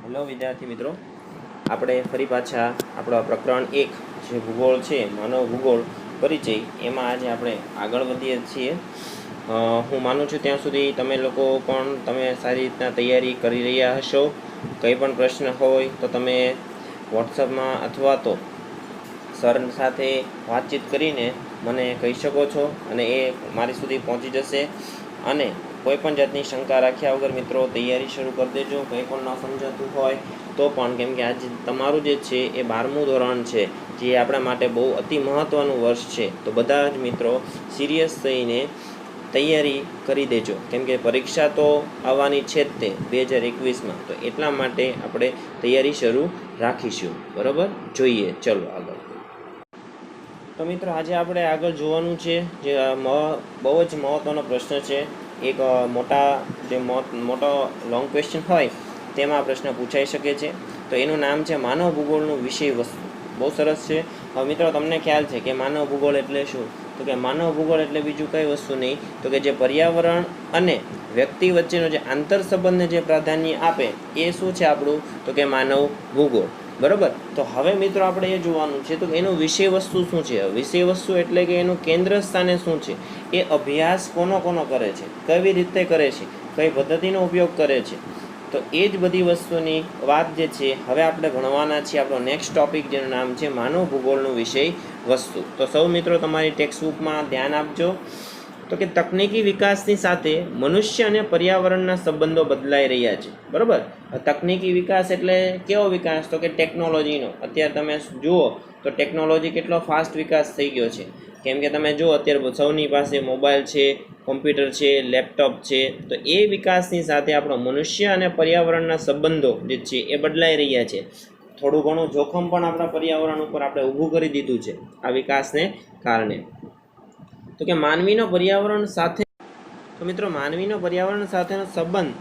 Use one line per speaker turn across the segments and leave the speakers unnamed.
Hello વિદ્યાર્થી મિત્રો, આપણે ફરી પાછા આપણા પ્રકરણ 1 જે ભૂગોળ છે, માનવ ભૂગોળ પરિચય, એમાં આજે આપણે આગળ વધીએ છીએ. હું માનું છું ત્યાં સુધી તમે લોકો પણ સારી રીતના તૈયારી કરી રહ્યા હશો. કંઈ પણ પ્રશ્ન હોય તો તમે વોટ્સઅપમાં અથવા તો સર સાથે વાતચીત કરીને મને કહી શકો છો અને એ મારી સુધી પહોંચી જશે. અને કોઈ પણ જાતની શંકા રાખ્યા વગર મિત્રો તૈયારી શરૂ કરી દેજો. કંઈ પણ ન સમજાતું હોય તો પણ, કેમ કે આજે તમારું જે છે એ 12મું ધોરણ છે, જે આપણા માટે બહુ અતિ મહત્ત્વનું વર્ષ છે. તો બધા જ મિત્રો સિરિયસ થઈને તૈયારી કરી દેજો, કેમ કે પરીક્ષા તો આવવાની છે જ તે 2021માં. તો એટલા માટે આપણે તૈયારી શરૂ રાખીશું. બરાબર, જોઈએ ચલો આગળ. તો મિત્રો આજે આપણે આગળ જોવાનું છે જે બહુ જ મહત્ત્વનો પ્રશ્ન છે. એક મોટો લોંગ ક્વેશ્ચન હોય તેમાં પ્રશ્ન પૂછાઈ શકે છે. તો એનું નામ છે માનવ ભૂગોળનું વિષય વસ્તુ. બહુ સરસ છે. હવે મિત્રો તમને ખ્યાલ છે કે માનવ ભૂગોળ એટલે શું? તો કે માનવ ભૂગોળ એટલે બીજું કંઈ વસ્તુ નહીં તો કે જે પર્યાવરણ અને વ્યક્તિ વચ્ચેનો જે આંતર સંબંધને જે પ્રાધાન્ય આપે એ શું છે આપણું? તો કે માનવ ભૂગોળ. બરાબર. તો હવે મિત્રો આપણે એ જોવાનું છે તો એનું વિષય વસ્તુ શું છે. વિષય વસ્તુ એટલે કે એનું કેન્દ્ર સ્થાને શું છે, એ અભ્યાસ કોનો કરે છે, કેવી રીતે કરે છે, કઈ પદ્ધતિનો ઉપયોગ કરે છે. તો એ જ બધી વસ્તુની વાત જે છે હવે આપણે ભણવાના છીએ. આપણો નેક્સ્ટ ટોપિક જેનું નામ છે માનવ ભૂગોળનું વિષય વસ્તુ. તો સૌ મિત્રો તમારી ટેક્સ્ટબુકમાં ધ્યાન આપજો. તો કે તકનીકી વિકાસની સાથે મનુષ્ય અને પર્યાવરણના સંબંધો બદલાઈ રહ્યા છે. બરાબર. તકનીકી વિકાસ એટલે કેવો વિકાસ? તો કે ટેકનોલોજીનો. અત્યારે તમે જુઓ તો ટેકનોલોજી કેટલો ફાસ્ટ વિકાસ થઈ ગયો છે. કેમ કે તમે જુઓ અત્યારે સૌની પાસે મોબાઈલ છે, કોમ્પ્યુટર છે, લેપટોપ છે. તો એ વિકાસની સાથે આપણો મનુષ્ય અને પર્યાવરણના સંબંધો જે છે એ બદલાઈ રહ્યા છે. થોડું ઘણું જોખમ પણ આપણા પર્યાવરણ ઉપર આપણે ઊભું કરી દીધું છે આ વિકાસને કારણે. તો કે માનવીનો પર્યાવરણ સાથેનો સંબંધ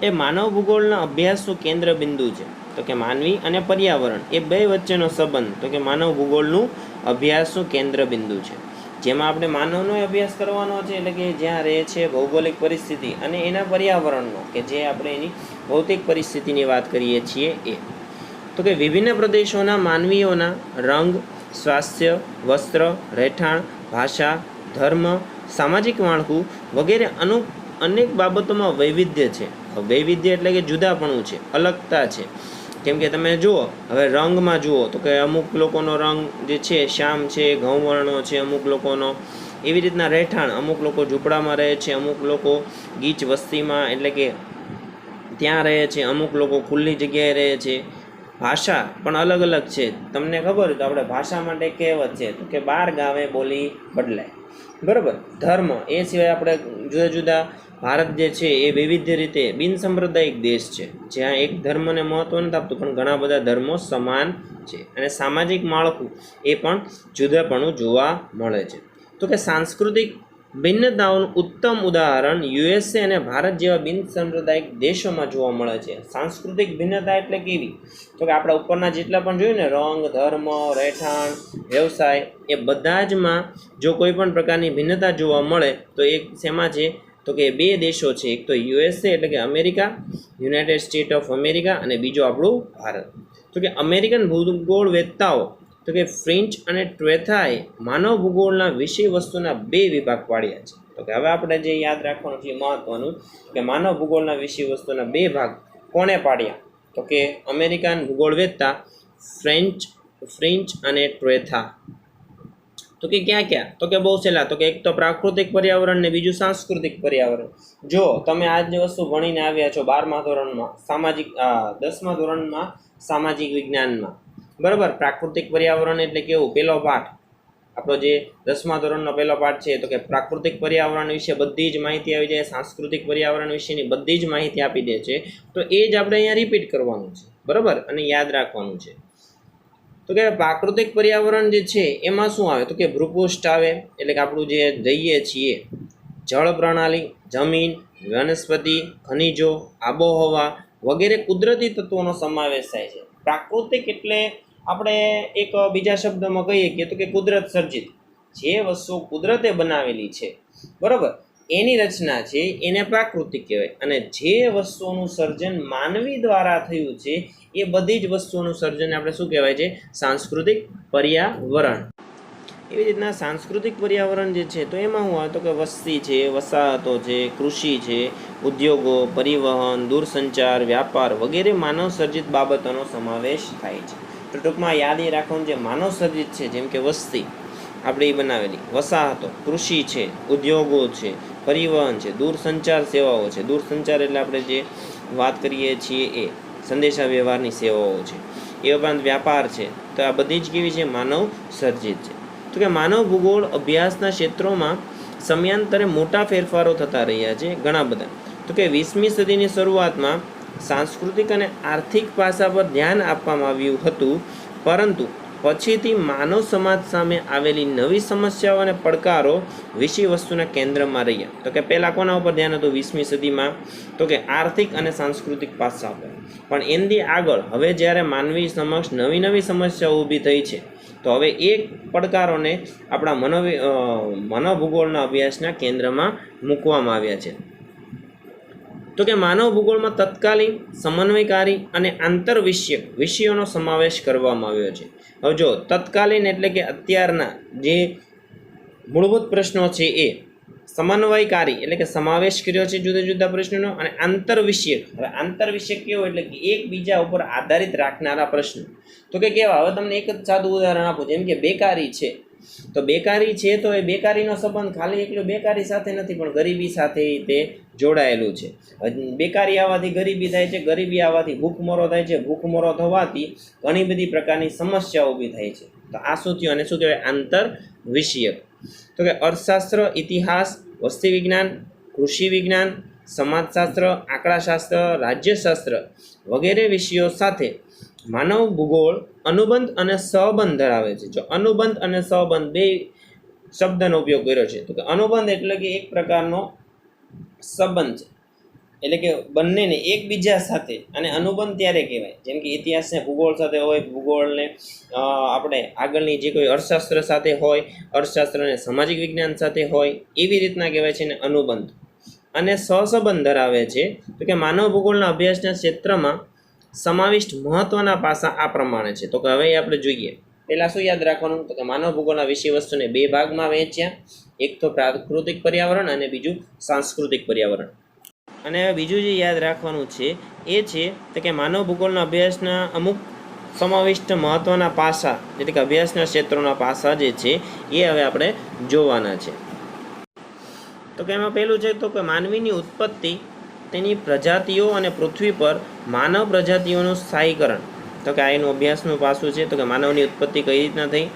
એ માનવ ભૂગોળના અભ્યાસનું કેન્દ્ર બિંદુ છે. તો કે માનવી અને પર્યાવરણ એ બે વચ્ચેનો સંબંધ તો કે માનવ ભૂગોળનું અભ્યાસનું કેન્દ્ર બિંદુ છે. જેમાં આપણે માનવનો અભ્યાસ કરવાનો છે, એટલે કે જ્યાં રહે છે ભૌગોલિક પરિસ્થિતિ, અને એના પર્યાવરણનો કે જે આપણે એની ભૌતિક પરિસ્થિતિની વાત કરીએ છીએ એ. તો કે વિભિન્ન પ્રદેશોના માનવીઓના રંગ, સ્વાસ્થ્ય, વસ્ત્ર, રહેઠાણ, ભાષા, ધર્મ, સામાજિક માળખું વગેરે અનેક બાબતોમાં વૈવિધ્ય છે. વૈવિધ્ય એટલે કે જુદાપણું છે, અલગતા છે. કેમ કે તમે જુઓ, હવે રંગમાં જુઓ તો કે અમુક લોકોનો રંગ જે છે શ્યામ છે, ઘઉંવર્ણો છે અમુક લોકોનો. એવી રીતના રહેઠાણ, અમુક લોકો ઝૂંપડામાં રહે છે, અમુક લોકો ગીચ વસ્તીમાં એટલે કે ત્યાં રહે છે, અમુક લોકો ખુલ્લી જગ્યાએ રહે છે. ભાષા પણ અલગ અલગ છે. તમને ખબર તો આપણે ભાષા માટે કહેવત છે તો કે 12 ગાવે બોલી બદલાય. બરાબર. ધર્મ એ સિવાય આપણે જુદા જુદા ભારત જે છે એ વૈવિધ્ય રીતે બિનસાંપ્રદાયિક દેશ છે, જ્યાં એક ધર્મને મહત્વ નથી આપતું પણ ઘણા બધા ધર્મો સમાન છે. અને સામાજિક માળખું એ પણ જુદાપણું જોવા મળે છે. તો કે સાંસ્કૃતિક ભિન્નતાઓનું ઉત્તમ ઉદાહરણ યુએસએ અને ભારત જેવા બિનસાંપ્રદાયિક દેશોમાં જોવા મળે છે. સાંસ્કૃતિક ભિન્નતા એટલે કેવી? તો કે આપણા ઉપરના જેટલા પણ જોયું ને, રંગ, ધર્મ, રહેઠાણ, વ્યવસાય, એ બધા જમાં જો કોઈ પણ પ્રકારની ભિન્નતા જોવા મળે તો એક શેમાં છે? તો કે બે દેશો છે. એક તો યુએસએ એટલે કે America, United state of America, અને બીજો આપણું ભારત. તો કે અમેરિકન ભૂગોળવેત્તાઓ તો કે ફ્રેન્ચ અને ટ્રેથાએ માનવ ભૂગોળના વિષય વસ્તુના 2 વિભાગ પાડ્યા છે. તો કે હવે આપણે જે યાદ રાખવાનું છે મહત્વનું કે માનવ ભૂગોળના વિષય વસ્તુના 2 ભાગ કોણે પાડ્યા? તો કે અમેરિકન ભૂગોળવેત્તા ફ્રેન્ચ અને ટ્રેથા. તો કે ક્યાં? તો કે બહુ સહેલા. તો કે એક તો પ્રાકૃતિક પર્યાવરણ ને બીજું સાંસ્કૃતિક પર્યાવરણ. જો તમે આ જ વસ્તુ ભણીને આવ્યા છો 12મા ધોરણમાં, 10મા ધોરણમાં સામાજિક વિજ્ઞાનમાં. બરાબર. પ્રાકૃતિક પર્યાવરણ એટલે કેવું? પહેલો પાઠ આપણો જે 10મા ધોરણનો પહેલો પાઠ છે તો કે પ્રાકૃતિક પર્યાવરણ વિશે બધી જ માહિતી આવી જાય, સાંસ્કૃતિક પર્યાવરણ વિશેની બધી જ માહિતી આપી દે છે. તો એ જ આપણે અહીંયા રિપીટ કરવાનું છે. બરાબર. અને યાદ રાખવાનું છે. તો કે પ્રાકૃતિક પર્યાવરણ જે છે એમાં શું આવે? તો કે ભૂપૃષ્ઠ આવે, એટલે કે આપણું જે જઈએ છીએ જળ પ્રણાલી, જમીન, વનસ્પતિ, ખનિજો, આબોહવા વગેરે કુદરતી તત્વોનો સમાવેશ થાય છે. પ્રાકૃતિક એટલે આપણે એક બીજા શબ્દમાં કહીએ કે તો કે કુદરત સર્જિત, જે વસ્તુ કુદરતે બનાવેલી છે. બરાબર. એની રચના છે એને પ્રાકૃતિક કહેવાય, અને જે વસ્તુઓનું સર્જન માનવી દ્વારા થયું છે એ બધી જ વસ્તુઓનું સર્જન આપણે શું કહેવાય છે? સાંસ્કૃતિક પર્યાવરણ. એવી રીતના સાંસ્કૃતિક પર્યાવરણ જે છે તો એમાં શું આવે તો કે વસ્તી છે, વસાહતો છે, કૃષિ છે, ઉદ્યોગો, પરિવહન, દૂરસંચાર, વ્યાપાર વગેરે માનવ સર્જિત બાબતોનો સમાવેશ થાય છે. તો ટૂંકમાં યાદ એ રાખવાનું જે માનવ સર્જિત છે, જેમ કે વસ્તી આપણે બનાવેલી, વસાહતો, કૃષિ છે, ઉદ્યોગો છે, પરિવહન છે, દૂરસંચાર સેવાઓ છે. દૂરસંચાર એટલે આપણે જે વાત કરીએ છીએ એ સંદેશા વ્યવહારની સેવાઓ છે. એ ઉપરાંત વ્યાપાર છે. તો આ બધી જ કેવી છે? માનવ સર્જિત છે. તો કે માનવ ભૂગોળ અભ્યાસના ક્ષેત્રોમાં સમયાંતરે મોટા ફેરફારો થતા રહ્યા છે, ઘણા બધા. તો કે 20મી સદીની શરૂઆતમાં સાંસ્કૃતિક અને આર્થિક પાસા પર ધ્યાન આપવામાં આવ્યું હતું, પરંતુ પછીથી માનવ સમાજ સામે આવેલી નવી સમસ્યાઓ અને પડકારો વિષય વસ્તુના કેન્દ્રમાં રહ્યા. તો કે પહેલાં કોના ઉપર ધ્યાન હતું 20મી સદીમાં? તો કે આર્થિક અને સાંસ્કૃતિક પાસા પર. પણ એનાથી આગળ હવે જ્યારે માનવી સમક્ષ નવી નવી સમસ્યાઓ ઊભી થઈ છે, તો હવે એ પડકારોને આપણા મનોભૂગોળના અભ્યાસના કેન્દ્રમાં મૂકવામાં આવ્યા છે. તો કે માનવ ભૂગોળમાં તત્કાલીન, સમન્વયકારી અને આંતરવિષયક વિષયોનો સમાવેશ કરવામાં આવ્યો છે. હવે જો તત્કાલીન એટલે કે અત્યારના જે મૂળભૂત પ્રશ્નો છે એ, સમન્વયકારી એટલે કે સમાવેશ કર્યો છે જુદા જુદા પ્રશ્નોનો, અને આંતરવિષયક. હવે આંતરવિષયક કેવો એટલે કે એકબીજા ઉપર આધારિત રાખનારા પ્રશ્નો. તો કે કેવા? હવે તમને એક જ સાદું ઉદાહરણ આપું, જેમ કે બેકારી છે. તો બેકારી છે તો એ બેકારીનો સંબંધ ખાલી એકલો બેકારી સાથે નથી, પણ ગરીબી સાથે તે જોડાયેલું છે. બેકારી આવવાથી ગરીબી થાય છે, ગરીબી આવવાથી ભૂખમરો થાય છે, ભૂખમરો થવાથી ઘણી બધી પ્રકારની સમસ્યાઓ ઊભી થાય છે. તો આ શું થયું? અને શું કહેવાય? આંતર વિષયક. તો કે અર્થશાસ્ત્ર, ઇતિહાસ, વસ્તી વિજ્ઞાન, કૃષિ વિજ્ઞાન, સમાજશાસ્ત્ર, આંકડાશાસ્ત્ર, રાજ્યશાસ્ત્ર વગેરે વિષયો સાથે માનવ ભૂગોળ અનુબંધ અને સહબંધ ધરાવે છે. જો અનુબંધ અને સહબંધ બે શબ્દનો ઉપયોગ કર્યો છે. તો કે અનુબંધ એટલે કે એક પ્રકારનો સંબંધ છે, એટલે કે બંનેને એકબીજા સાથે, અને અનુબંધ ત્યારે કહેવાય જેમ કે ઇતિહાસને ભૂગોળ સાથે હોય, ભૂગોળને આપણે આગળની જે કોઈ અર્થશાસ્ત્ર સાથે હોય, અર્થશાસ્ત્રને સામાજિક વિજ્ઞાન સાથે હોય, એવી રીતના કહેવાય છે ને અનુબંધ. અને સહસંબંધ ધરાવે છે. તો કે માનવ ભૂગોળના અભ્યાસના ક્ષેત્રમાં સમાવિષ્ટ મહત્વના પાસા આ પ્રમાણે છે. તો કે હવે આપણે જોઈએ, પહેલાં શું યાદ રાખવાનું? તો કે માનવ ભૂગોળના વિષય વસ્તુને બે ભાગમાં વહેંચ્યા, એક તો પ્રાકૃતિક પર્યાવરણ અને બીજું સાંસ્કૃતિક પર્યાવરણ. અને બીજું જે યાદ રાખવાનું છે એ છે તો કે માનવ ભૂગોળના અભ્યાસના અમુક સમાવિષ્ટ મહત્વના પાસા, એટલે કે અભ્યાસના ક્ષેત્રોના પાસા જે છે એ હવે આપણે જોવાના છે. તો કે એમાં પહેલું છે તો કે માનવીની ઉત્પત્તિ, તેની પ્રજાતિઓ અને પૃથ્વી પર માનવ પ્રજાતિઓનું સ્થાયીકરણ. તો કે આ એનું અભ્યાસનું પાસું છે. તો કે માનવની ઉત્પત્તિ કઈ રીતના થઈ,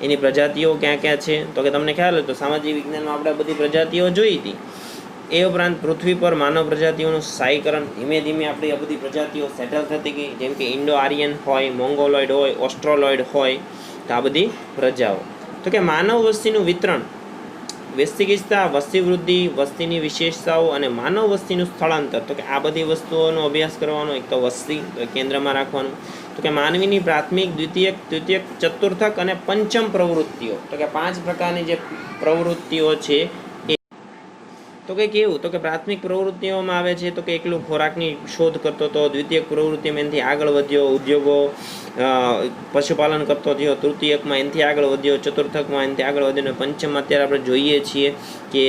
એની પ્રજાતિઓ ક્યાં ક્યાં છે. તો કે તમને ખ્યાલ હોય તો સામાજિક વિજ્ઞાનમાં આપણે બધી પ્રજાતિઓ જોઈ હતી. એ ઉપરાંત પૃથ્વી પર માનવ પ્રજાતિઓનું સ્થાયીકરણ, ધીમે ધીમે આપણી આ બધી પ્રજાતિઓ સેટલ થતી ગઈ, જેમ કે ઇન્ડો આર્યન હોય, મોંગોલોઇડ હોય, ઓસ્ટ્રોલોઇડ હોય, તો આ બધી પ્રજાઓ. તો કે માનવ વસ્તીનું વિતરણ, વૈશ્વિકતા, વસ્તી વૃદ્ધિ, વસ્તીની વિશેષતાઓ અને માનવ વસ્તીનું સ્થળાંતર. તો કે આ બધી વસ્તુઓનો અભ્યાસ કરવાનો. એક તો વસ્તી કેન્દ્રમાં રાખવાનું. તો કે માનવીની પ્રાથમિક, દ્વિતીયક, તૃતીયક, ચતુર્થક અને પંચમ પ્રવૃત્તિઓ. તો કે 5 પ્રકારની જે પ્રવૃત્તિઓ છે એ. તો કે કેવું? તો કે પ્રાથમિક પ્રવૃત્તિઓમાં આવે છે તો કે એકલું ખોરાકની શોધ કરતો હતો, દ્વિતીયક પ્રવૃત્તિમાં એનાથી આગળ વધ્યો ઉદ્યોગો, પશુપાલન કરતો થયો, તૃતીયકમાં એનાથી આગળ વધ્યો, ચતુર્થકમાં એનાથી આગળ વધ્યો, અને પંચમમાં અત્યારે આપણે જોઈએ છીએ કે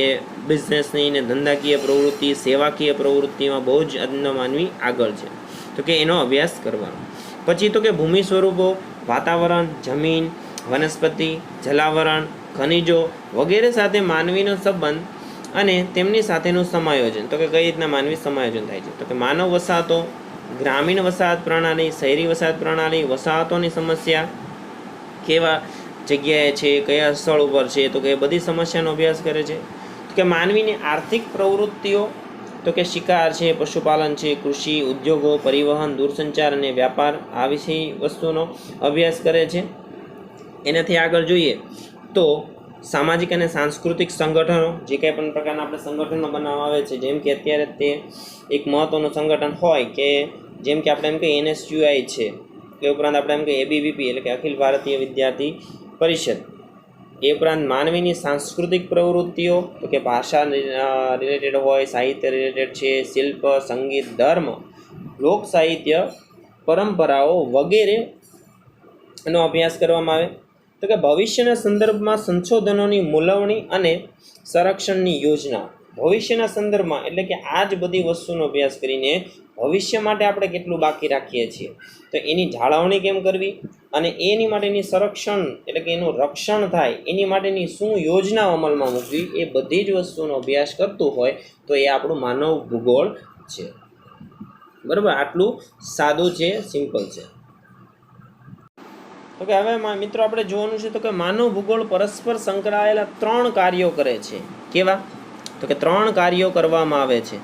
બિઝનેસની ને ધંધાકીય પ્રવૃત્તિ, સેવાકીય પ્રવૃત્તિમાં બહુ જ આજનો માનવી આગળ છે. તો કે એનો અભ્યાસ કરવાનો. પછી તો કે ભૂમિ સ્વરૂપો, વાતાવરણ, જમીન, વનસ્પતિ, જલાવરણ, ખનિજો વગેરે સાથે માનવીનો સંબંધ અને તેમની સાથેનું સમાયોજન. તો કે કઈ રીતના માનવી સમાયોજન થાય છે. તો કે માનવ વસાહતો, ગ્રામીણ વસાહત પ્રણાલી, શહેરી વસાહત પ્રણાલી, વસાહતોની સમસ્યા કેવા જગ્યાએ છે, કયા સ્થળ ઉપર છે, તો કે એ બધી સમસ્યાનો અભ્યાસ કરે છે. તો કે માનવીની આર્થિક પ્રવૃત્તિઓ, તો કે શિકાર છે, પશુપાલન છે, કૃષિ, ઉદ્યોગો, પરિવહન, દૂરસંચાર અને વ્યાપાર, આ વિષય વસ્તુનો અભ્યાસ કરે છે. એનાથી આગળ જોઈએ તો સામાજિક અને સાંસ્કૃતિક સંગઠનો, જે કંઈ પણ પ્રકારના આપણે સંગઠનો બનાવવા આવે છે, જેમ કે અત્યારે તે એક મહત્ત્વનું સંગઠન હોય કે જેમ કે આપણે એમ કહીએ NSUI છે, એ ઉપરાંત આપણે એમ કહીએ ABVP એટલે કે અખિલ ભારતીય વિદ્યાર્થી પરિષદ, એ ઉપરાંત માનવીની સાંસ્કૃતિક પ્રવૃત્તિઓ, તો કે ભાષા રિલેટેડ હોય, સાહિત્ય રિલેટેડ છે, શિલ્પ, સંગીત, ધર્મ, લોક સાહિત્ય, પરંપરાઓ વગેરે એનો અભ્યાસ કરવામાં આવે. તો કે ભવિષ્યના સંદર્ભમાં સંશોધનોની મૂલવણી અને સંરક્ષણની યોજના. ભવિષ્યના સંદર્ભમાં એટલે કે આ જ બધી વસ્તુનો અભ્યાસ કરીને ભવિષ્ય માટે આપણે કેટલું બાકી રાખીએ છીએ, તો એની જાળવણી કેમ કરવી અને એની માટેની સંરક્ષણ એટલે કે એનું રક્ષણ થાય એની માટેની શું યોજના અમલમાં મૂકવી, એ બધી જ વસ્તુનો અભ્યાસ કરતું હોય તો એ આપણું માનવ ભૂગોળ છે. બરાબર, આટલું સાદું છે, સિમ્પલ છે. તો કે હવે મિત્રો આપણે જોવાનું છે તો કે માનવ ભૂગોળ પરસ્પર સંકળાયેલા 3 કાર્યો કરે છે. કેવા? તો કે 3 કાર્યો કરવામાં આવે છે.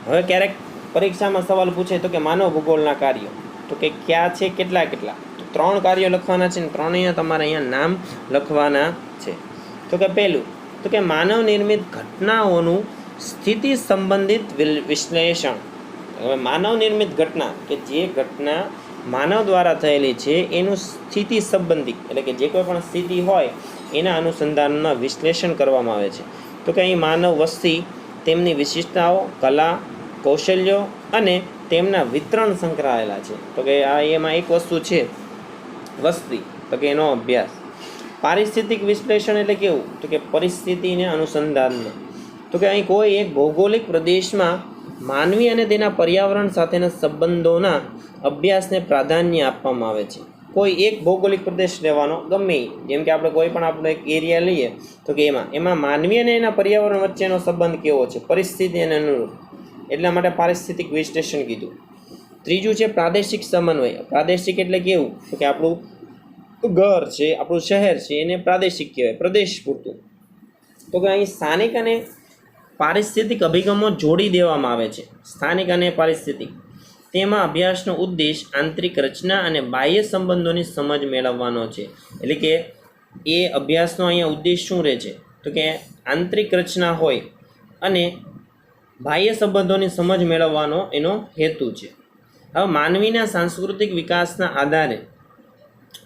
હવે ક્યારેક પરીક્ષામાં સવાલ પૂછે તો કે માનવ ભૂગોળના કાર્યો, તો કે ક્યાં છે, કેટલા કેટલા? તો 3 કાર્યો લખવાના છે ને 3 તમારે અહીંયા નામ લખવાના છે. તો કે પહેલું, તો કે માનવ નિર્મિત ઘટનાઓનું સ્થિતિ સંબંધિત વિશ્લેષણ. હવે માનવ નિર્મિત ઘટના કે જે ઘટના માનવ દ્વારા થયેલી છે એનું સ્થિતિ સંબંધી એટલે કે જે કોઈ પણ સ્થિતિ હોય એના અનુસંધાનના વિશ્લેષણ કરવામાં આવે છે. તો કે અહીં માનવ વસ્તી, તેમની વિશિષ્ટતાઓ, કલા, કૌશલ્યો અને તેમના વિતરણ સંકળાયેલા છે. તો કે આ એમાં એક વસ્તુ છે વસ્તી, તો કે એનો અભ્યાસ. પારિસ્થિતિક વિશ્લેષણ એટલે કેવું? તો કે પરિસ્થિતિને અનુસંધાનમાં. તો કે અહીં કોઈ એક ભૌગોલિક પ્રદેશમાં માનવી અને તેના પર્યાવરણ સાથેના સંબંધોના અભ્યાસને પ્રાધાન્ય આપવામાં આવે છે. કોઈ એક ભૌગોલિક પ્રદેશ લેવાનો ગમે, જેમ કે આપણે કોઈ પણ આપણે એક એરિયા લઈએ તો કે એમાં માનવી અને એના પર્યાવરણ વચ્ચેનો સંબંધ કેવો છે, પરિસ્થિતિ અને અનુરૂપ, એટલા માટે પારિસ્થિતિક વિશ્લેષણ કીધું. ત્રીજું છે પ્રાદેશિક સમન્વય. પ્રાદેશિક એટલે કેવું? તો કે આપણું ઘર છે, આપણું શહેર છે, એને પ્રાદેશિક કહેવાય, પ્રદેશ પૂરતું. તો કે અહીં સ્થાનિક અને પારિસ્થિતિક અભિગમો જોડી દેવામાં આવે છે. સ્થાનિક અને પારિસ્થિતિક, તેમાં અભ્યાસનો ઉદ્દેશ આંતરિક રચના અને બાહ્ય સંબંધોની સમજ મેળવવાનો છે. એટલે કે એ અભ્યાસનો અહીંયા ઉદ્દેશ શું રહે છે? તો કે આંતરિક રચના હોય અને બાહ્ય સંબંધોની સમજ મેળવવાનો એનો હેતુ છે. હવે માનવીના સાંસ્કૃતિક વિકાસના આધારે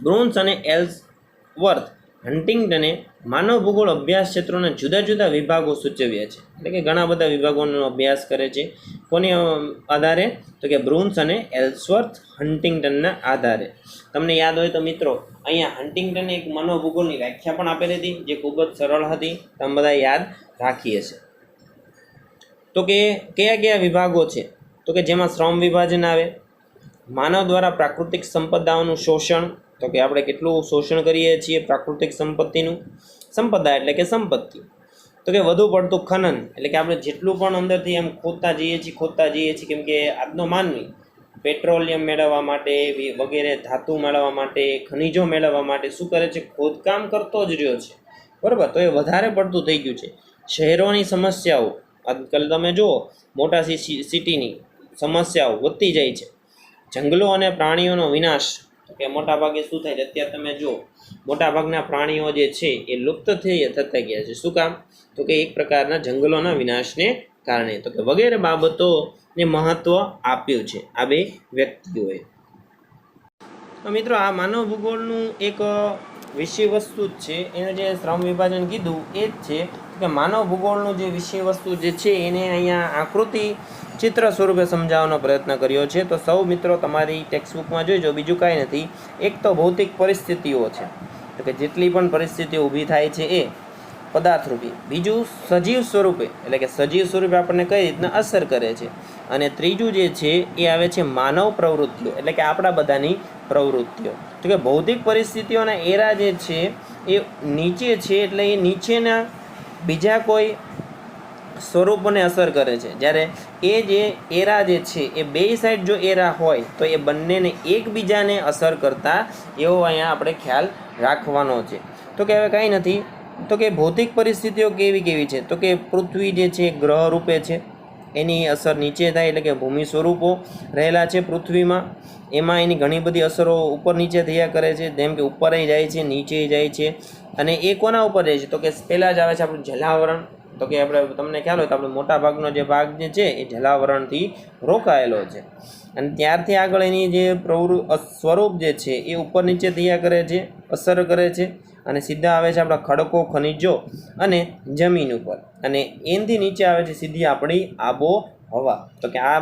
બ્રુન્સ અને એલ્સવર્થ હન્ટિંગ્ટને માનવ ભૂગોળ અભ્યાસ ક્ષેત્રોના જુદા જુદા વિભાગો સૂચવ્યા છે. એટલે કે ઘણા બધા વિભાગોનો અભ્યાસ કરે છે. કોની આધારે? તો કે બ્રુન્સ અને એલ્સવર્થ હન્ટિંગ્ટનના આધારે. તમને યાદ હોય તો મિત્રો અહીંયા હન્ટિંગ્ટને એક માનવ ભૂગોળની વ્યાખ્યા પણ આપેલી હતી જે ખૂબ જ સરળ હતી, તમે બધા યાદ રાખીએ છે. તો કે કયા કયા વિભાગો છે? તો કે જેમાં શ્રમ વિભાજન આવે, માનવ દ્વારા પ્રાકૃતિક સંપદાઓનું શોષણ, તો કે આપણે કેટલું શોષણ કરીએ છીએ પ્રાકૃતિક સંપત્તિનું, સંપદા એટલે કે સંપત્તિ. તો કે વધુ પડતું ખનન એટલે કે આપણે જેટલું પણ અંદરથી એમ ખોદતા જઈએ છીએ, કેમ કે આજનો માનવી પેટ્રોલિયમ મેળવવા માટે વગેરે ધાતુ મેળવવા માટે, ખનિજો મેળવવા માટે શું કરે છે? ખોદકામ કરતો જ રહ્યો છે. બરાબર, તો એ વધારે પડતું થઈ ગયું છે. શહેરોની સમસ્યાઓ, આજકાલ તમે જુઓ મોટા સિટીની સમસ્યાઓ વધતી જાય છે. જંગલો અને પ્રાણીઓનો વિનાશ, તો કે મોટાભાગે શું થાય છે? અત્યારે તમે જુઓ મોટાભાગના પ્રાણીઓ જે છે એ લુપ્ત થતા ગયા છે. શું કામ? તો કે એક પ્રકારના જંગલોના વિનાશને કારણે. તો કે વગેરે બાબતોને મહત્ત્વ આપ્યું છે આ બે વ્યક્તિઓએ. તો મિત્રો આ માનવ ભૂગોળનું એક વિષય વસ્તુ જ છે, એનું જે શ્રમ વિભાજન કીધું એ જ છે કે માનવ ભૂગોળનું જે વિષય વસ્તુ જે છે એને અહીંયા આકૃતિ ચિત્ર સ્વરૂપે સમજાવવાનો પ્રયત્ન કર્યો છે. તો સૌ મિત્રો તમારી ટેક્સ્ટબુકમાં જોઈજો, બીજું કાંઈ નથી. એક તો ભૌતિક પરિસ્થિતિઓ છે, તો કે જેટલી પણ પરિસ્થિતિઓ ઊભી થાય છે એ પદાર્થરૂપી. બીજું સજીવ સ્વરૂપે, એટલે કે સજીવ સ્વરૂપે આપણને કઈ રીતના અસર કરે છે. અને ત્રીજું જે છે એ આવે છે માનવ પ્રવૃત્તિઓ, એટલે કે આપણા બધાની પ્રવૃત્તિઓ. તો કે ભૌતિક પરિસ્થિતિઓના એરા જે છે એ નીચે છે, એટલે એ નીચેના બીજા કોઈ સ્વરૂપોને અસર કરે છે. જ્યારે એ જે એરા જે છે એ બે સાઈડ જો એરા હોય તો એ બંનેને એકબીજાને અસર કરતા એવો અહીંયા આપણે ખ્યાલ રાખવાનો છે. તો કે હવે કાંઈ નથી. તો કે ભૌતિક પરિસ્થિતિઓ કેવી કેવી છે? તો કે પૃથ્વી જે છે ગ્રહ રૂપે છે, એની અસર નીચે થાય, એટલે કે ભૂમિ સ્વરૂપો રહેલા છે પૃથ્વીમાં, એમાં એની ઘણી બધી અસરો ઉપર નીચે થયા કરે છે. જેમ કે ઉપર જાય છે, નીચે જાય છે. અને એ કોના ઉપર જાય છે? તો કે પહેલાં જ આવે છે આપણું જલાવરણ. તો કે આપણે તમને ખ્યાલ હોય તો આપણો મોટા ભાગનો જે ભાગ જે છે એ જલાવરણથી રોકાયેલો છે. અને ત્યારથી આગળ એની જે સ્વરૂપ જે છે એ ઉપર નીચે થયા કરે છે, અસર કરે છે. અને સીધા આવે છે આપણા ખડકો, ખનિજો અને જમીન ઉપર, અને એનથી નીચે આવે છે સીધી આપણી આબોહવા. તો કે આ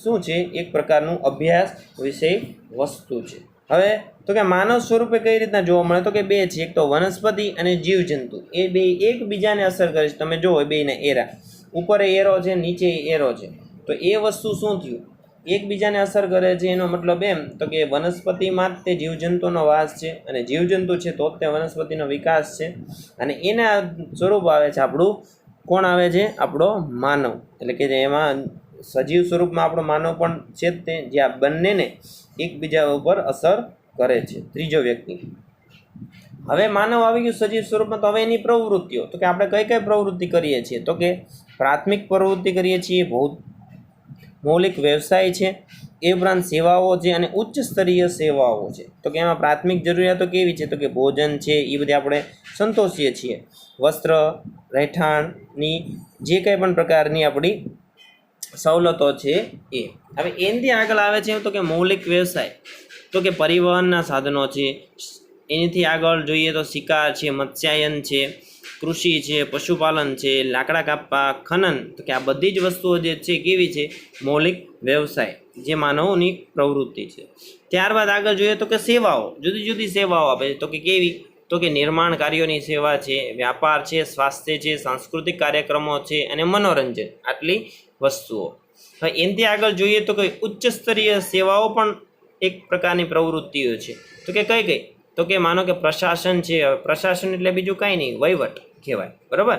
શું છે? એક પ્રકારનું અભ્યાસ વિષય વસ્તુ છે. હવે તો કે માનવ સ્વરૂપે કઈ રીતના જોવા મળે? તો કે બે છે, એક તો વનસ્પતિ અને જીવજંતુ. એ બે એકબીજાને અસર કરે છે. તમે જુઓ બેના એરા, ઉપર એરો છે, નીચે એરો છે. તો એ વસ્તુ શું થયું? એકબીજાને અસર કરે છે. એનો મતલબ એમ તો કે વનસ્પતિમાં જ તે જીવજંતુનો વાસ છે, અને જીવજંતુ છે તો જ તે વનસ્પતિનો વિકાસ છે, અને એના સ્વરૂપ આવે છે આપણું કોણ આવે છે? આપણો માનવ. એટલે કે એમાં સજીવ સ્વરૂપમાં આપણો માનવ પણ છે જ તે, જે આ બંનેને એકબીજા ઉપર અસર કરે છે, ત્રીજો વ્યક્તિ. હવે માનવ આવી ગયું સજીવ સ્વરૂપમાં. તો હવે એની પ્રવૃત્તિઓ, તો કે આપણે કઈ કઈ પ્રવૃત્તિ કરીએ છીએ? તો કે પ્રાથમિક પ્રવૃત્તિ કરીએ છીએ, મૌલિક વ્યવસાય છે, એ ઉપરાંત સેવાઓ છે, અને ઉચ્ચ સ્તરીય સેવાઓ છે. તો કે એમાં પ્રાથમિક જરૂરિયાતો કેવી છે? તો કે ભોજન છે, એ બધી આપણે સંતોષીએ છીએ. વસ્ત્ર, રહેઠાણની જે કંઈ પણ પ્રકારની આપણી સવલતો છે એ. હવે એનાથી આગળ આવે છે તો કે મૌલિક વ્યવસાય, તો કે પરિવહનના સાધનો છે. એનાથી આગળ જોઈએ તો શિકાર છે, મત્સ્યાયન છે, કૃષિ છે, પશુપાલન છે, લાકડા કાપવા, ખનન. તો કે આ બધી જ વસ્તુઓ જે છે કેવી છે? મૌલિક વ્યવસાય, જે માનવોની પ્રવૃત્તિ છે. ત્યારબાદ આગળ જોઈએ તો કે સેવાઓ, જુદી જુદી સેવાઓ આપે છે. તો કે કેવી? તો કે નિર્માણ કાર્યોની સેવા છે, વ્યાપાર છે, સ્વાસ્થ્ય છે, સાંસ્કૃતિક કાર્યક્રમો છે, અને મનોરંજન. આટલી વસ્તુઓ. હવે એનાથી આગળ જોઈએ તો કે ઉચ્ચ સ્તરીય સેવાઓ પણ એક પ્રકારની પ્રવૃત્તિઓ છે. તો કે કઈ કઈ? તો કે માનો કે પ્રશાસન છે. પ્રશાસન એટલે બીજું કાંઈ નહીં, વહીવટ કહેવાય, બરાબર.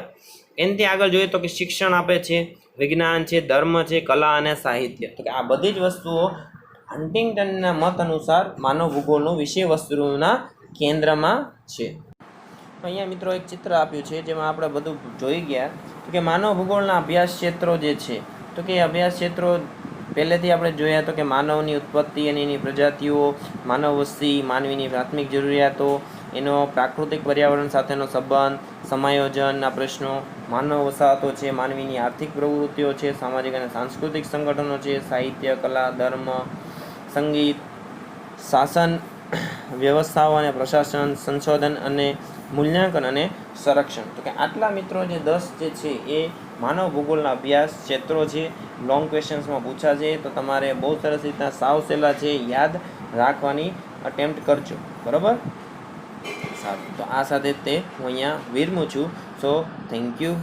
એનાથી આગળ જોઈએ તો કે શિક્ષણ આપે છે, વિજ્ઞાન છે, ધર્મ છે, કલા અને સાહિત્ય. તો કે આ બધી જ વસ્તુઓ હન્ટિંગ્ટનના મત અનુસાર માનવ ભૂગોળનું વિષય વસ્તુના કેન્દ્રમાં છે. અહીંયા મિત્રો એક ચિત્ર આપ્યું છે, જેમાં આપણે બધું જોઈ ગયા. તો કે માનવ ભૂગોળના અભ્યાસ ક્ષેત્રો જે છે, તો કે અભ્યાસ ક્ષેત્રો પહેલેથી આપણે જોયા તો કે માનવની ઉત્પત્તિ અને એની પ્રજાતિઓ, માનવ વસ્તી, માનવીની પ્રાથમિક જરૂરિયાતો, એનો પ્રાકૃતિક પર્યાવરણ સાથેનો સંબંધ, સમાયોજનના પ્રશ્નો, માનવ વસાહતો છે, માનવીની આર્થિક પ્રવૃત્તિઓ છે, સામાજિક અને સાંસ્કૃતિક સંગઠનો છે, સાહિત્ય, કલા, ધર્મ, સંગીત, શાસન વ્યવસ્થાઓ અને પ્રશાસન, સંશોધન અને મૂલ્યાંકન અને સંરક્ષણ. તો કે આટલા મિત્રો જે 10 જે છે એ માનવ ભૂગોળના અભ્યાસ ક્ષેત્રો છે. લોંગ ક્વેશ્ચન્સમાં પૂછાશે, તો તમારે બહુ સરસ રીતના સાવ સહેલા છે યાદ રાખવાની અટેમ્પ્ટ કરજો, બરાબર. સારું, તો આ સાથે તે હું અહીંયા વિરમું છું. So thank you.